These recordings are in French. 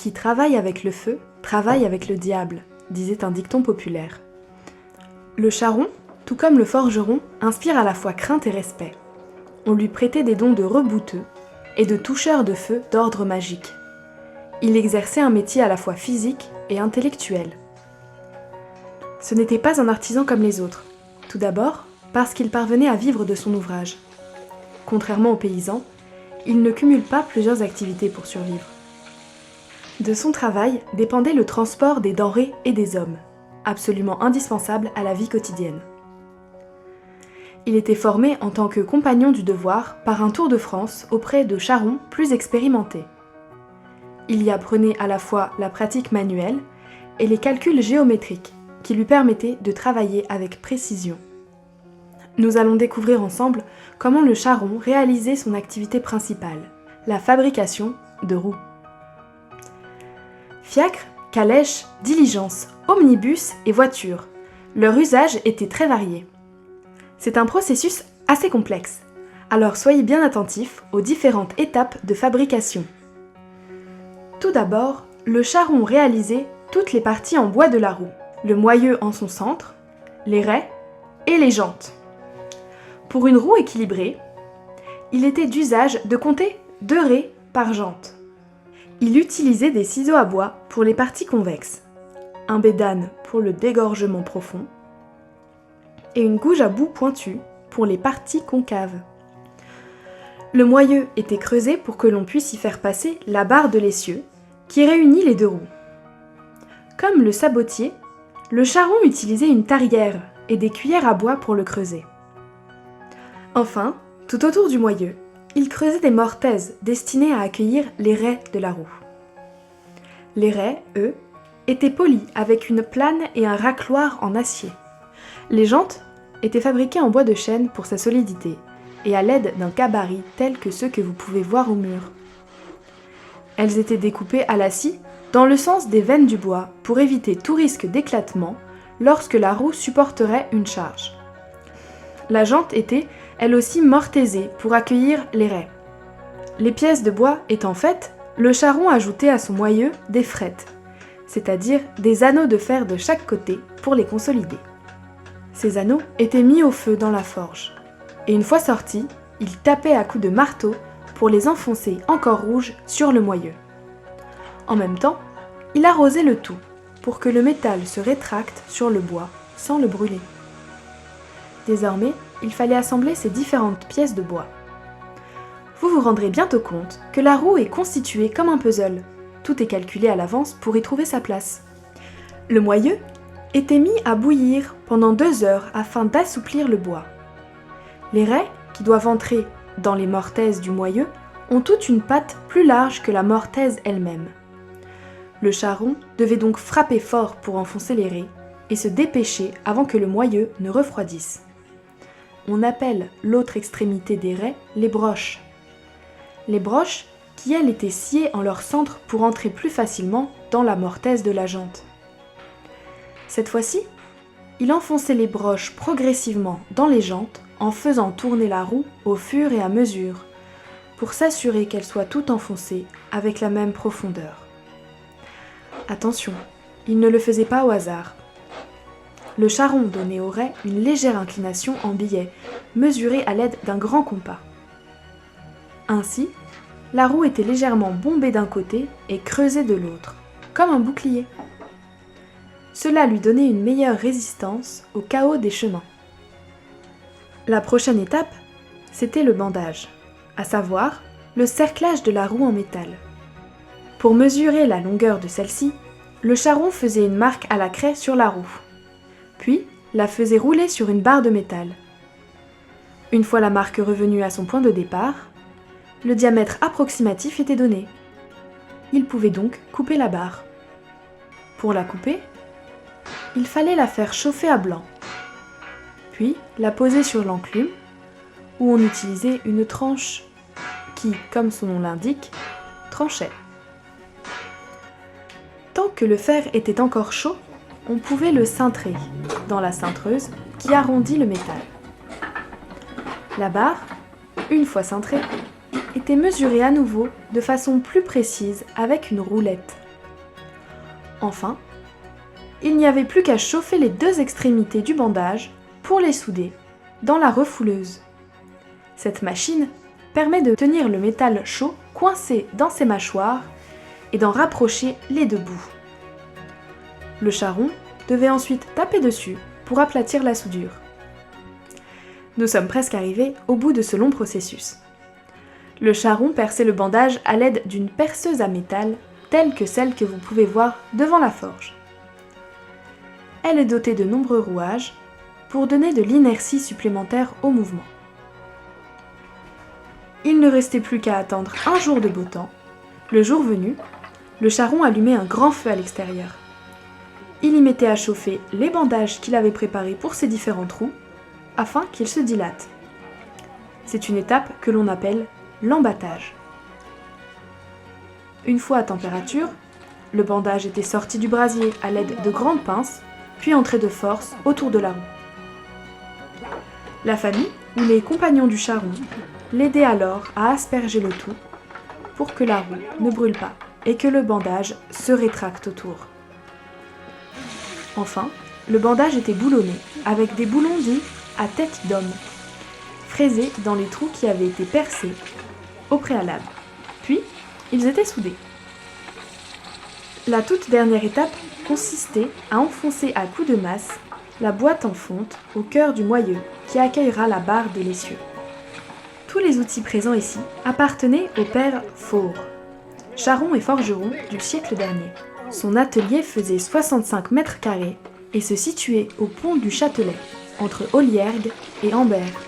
Qui travaille avec le feu, travaille avec le diable, disait un dicton populaire. Le charron, tout comme le forgeron, inspire à la fois crainte et respect. On lui prêtait des dons de rebouteux et de toucheur de feu d'ordre magique. Il exerçait un métier à la fois physique et intellectuel. Ce n'était pas un artisan comme les autres. Tout d'abord, parce qu'il parvenait à vivre de son ouvrage. Contrairement aux paysans, il ne cumule pas plusieurs activités pour survivre. De son travail dépendait le transport des denrées et des hommes, absolument indispensable à la vie quotidienne. Il était formé en tant que compagnon du devoir par un tour de France auprès de charrons plus expérimentés. Il y apprenait à la fois la pratique manuelle et les calculs géométriques qui lui permettaient de travailler avec précision. Nous allons découvrir ensemble comment le charron réalisait son activité principale, la fabrication de roues. Fiacres, calèches, diligences, omnibus et voitures, leur usage était très varié. C'est un processus assez complexe, alors soyez bien attentifs aux différentes étapes de fabrication. Tout d'abord, le charron réalisait toutes les parties en bois de la roue, le moyeu en son centre, les raies et les jantes. Pour une roue équilibrée, il était d'usage de compter 2 raies par jante. Il utilisait des ciseaux à bois pour les parties convexes, un bédane pour le dégorgement profond et une gouge à bout pointu pour les parties concaves. Le moyeu était creusé pour que l'on puisse y faire passer la barre de l'essieu qui réunit les 2 roues. Comme le sabotier, le charron utilisait une tarière et des cuillères à bois pour le creuser. Enfin, tout autour du moyeu, il creusait des mortaises destinées à accueillir les raies de la roue. Les raies, eux, étaient polies avec une plane et un racloir en acier. Les jantes étaient fabriquées en bois de chêne pour sa solidité et à l'aide d'un gabarit tel que ceux que vous pouvez voir au mur. Elles étaient découpées à la scie dans le sens des veines du bois pour éviter tout risque d'éclatement lorsque la roue supporterait une charge. La jante était, elle aussi, mortaisée pour accueillir les raies. Les pièces de bois étant faites, le charron ajoutait à son moyeu des frettes, c'est-à-dire des anneaux de fer de chaque côté pour les consolider. Ces anneaux étaient mis au feu dans la forge, et une fois sortis, il tapait à coups de marteau pour les enfoncer encore rouges sur le moyeu. En même temps, il arrosait le tout pour que le métal se rétracte sur le bois sans le brûler. Désormais, il fallait assembler ces différentes pièces de bois. Vous vous rendrez bientôt compte que la roue est constituée comme un puzzle. Tout est calculé à l'avance pour y trouver sa place. Le moyeu était mis à bouillir pendant 2 heures afin d'assouplir le bois. Les raies, qui doivent entrer dans les mortaises du moyeu, ont toute une patte plus large que la mortaise elle-même. Le charron devait donc frapper fort pour enfoncer les raies et se dépêcher avant que le moyeu ne refroidisse. On appelle l'autre extrémité des raies les broches. Les broches qui, elles, étaient sciées en leur centre pour entrer plus facilement dans la mortaise de la jante. Cette fois-ci, il enfonçait les broches progressivement dans les jantes en faisant tourner la roue au fur et à mesure, pour s'assurer qu'elle soit toute enfoncée avec la même profondeur. Attention, il ne le faisait pas au hasard. Le charron donnait aux raies une légère inclination en biais, mesurée à l'aide d'un grand compas. Ainsi, la roue était légèrement bombée d'un côté et creusée de l'autre, comme un bouclier. Cela lui donnait une meilleure résistance au chaos des chemins. La prochaine étape, c'était le bandage, à savoir le cerclage de la roue en métal. Pour mesurer la longueur de celle-ci, le charron faisait une marque à la craie sur la roue, puis la faisait rouler sur une barre de métal. Une fois la marque revenue à son point de départ, le diamètre approximatif était donné. Il pouvait donc couper la barre. Pour la couper, il fallait la faire chauffer à blanc, puis la poser sur l'enclume, où on utilisait une tranche qui, comme son nom l'indique, tranchait. Tant que le fer était encore chaud, on pouvait le cintrer dans la cintreuse qui arrondit le métal. La barre, une fois cintrée, était mesurée à nouveau de façon plus précise avec une roulette. Enfin, il n'y avait plus qu'à chauffer les 2 extrémités du bandage pour les souder dans la refouleuse. Cette machine permet de tenir le métal chaud coincé dans ses mâchoires et d'en rapprocher les 2 bouts. Le charron devait ensuite taper dessus pour aplatir la soudure. Nous sommes presque arrivés au bout de ce long processus. Le charron perçait le bandage à l'aide d'une perceuse à métal telle que celle que vous pouvez voir devant la forge. Elle est dotée de nombreux rouages pour donner de l'inertie supplémentaire au mouvement. Il ne restait plus qu'à attendre un jour de beau temps. Le jour venu, le charron allumait un grand feu à l'extérieur. Il y mettait à chauffer les bandages qu'il avait préparés pour ces différents trous, afin qu'ils se dilatent. C'est une étape que l'on appelle l'embattage. Une fois à température, le bandage était sorti du brasier à l'aide de grandes pinces, puis entré de force autour de la roue. La famille ou les compagnons du charron l'aidaient alors à asperger le tout pour que la roue ne brûle pas et que le bandage se rétracte autour. Enfin, le bandage était boulonné avec des boulons dits à tête d'homme, fraisés dans les trous qui avaient été percés au préalable. Puis, ils étaient soudés. La toute dernière étape consistait à enfoncer à coups de masse la boîte en fonte au cœur du moyeu qui accueillera la barre de l'essieu. Tous les outils présents ici appartenaient au père Faure, charron et forgeron du siècle dernier. Son atelier faisait 65 mètres carrés et se situait au pont du Châtelet, entre Oliergues et Ambert.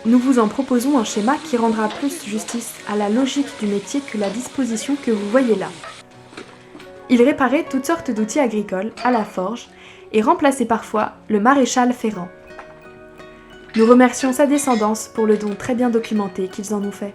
Nous vous en proposons un schéma qui rendra plus justice à la logique du métier que la disposition que vous voyez là. Il réparait toutes sortes d'outils agricoles à la forge et remplaçait parfois le maréchal Ferrand. Nous remercions sa descendance pour le don très bien documenté qu'ils en ont fait.